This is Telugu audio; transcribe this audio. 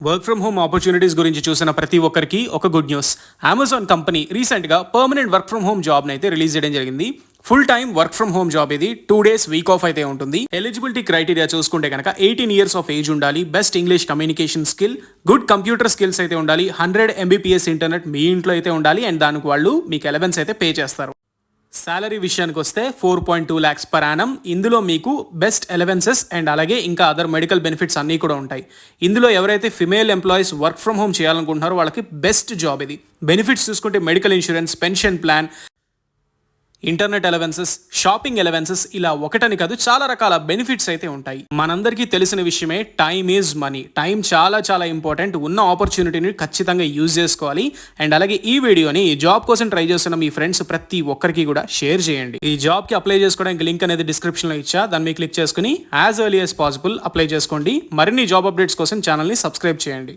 వర్క్ ఫ్రమ్ హోమ్ ఆపర్చునిటీస్ గురించి చూసిన ప్రతి ఒక్కరికి ఒక గుడ్ న్యూస్. అమెజాన్ కంపెనీ రీసెంట్గా పర్మనెంట్ వర్క్ ఫ్రమ్ హోమ్ జాబ్ని అయితే రిలీజ్ చేయడం జరిగింది. Full time work from home job ఇది. 2 days వీక్ ఆఫ్ అయితే ఉంటుంది. ఎలిజిబిలిటీ క్రైటీరియా చూసుకుంటే కనుక 18 years ఆఫ్ ఏజ్ ఉండాలి, best English communication skill, good computer skills అయితే ఉండాలి, 100 Mbps ఇంటర్నెట్ మీ ఇంట్లో అయితే ఉండాలి అండ్ దానికి వాళ్ళు మీకు అలవెన్స్ అయితే పే చేస్తారు. సాలరీ విషయానికి వస్తే 4.2 lakhs per annum. ఇందులో మీకు బెస్ట్ అలవెన్సెస్ అండ్ అలాగే ఇంకా అదర్ మెడికల్ బెనిఫిట్స్ అన్నీ కూడా ఉంటాయి. ఇందులో ఎవరైతే female employees work from home చేయాలనుకుంటున్నారో వాళ్ళకి బెస్ట్ జాబ్ ఇది. బెనిఫిట్స్ చూసుకుంటే medical insurance, pension plan, internet allowances, shopping allowances, ఇలా ఒకటని కాదు చాలా రకాల బెనిఫిట్స్ అయితే ఉంటాయి. మనందరికీ తెలిసిన విషయమే టైమ్ ఈజ్ మనీ. టైం చాలా చాలా ఇంపార్టెంట్. ఉన్న ఆపర్చునిటీని ఖచ్చితంగా యూజ్ చేసుకోవాలి. అండ్ అలాగే ఈ వీడియోని జాబ్ కోసం ట్రై చేస్తున్న మీ ఫ్రెండ్స్ ప్రతి ఒక్కరికి కూడా షేర్ చేయండి. ఈ జాబ్కి అప్లై చేసుకోవడానికి లింక్ అనేది డిస్క్రిప్షన్లో ఇచ్చా, దాన్ని మీరు క్లిక్ చేసుకుని as early as possible apply చేసుకోండి. మరిన్ని జాబ్ అప్డేట్స్ కోసం ఛానల్ని సబ్స్క్రైబ్ చేయండి.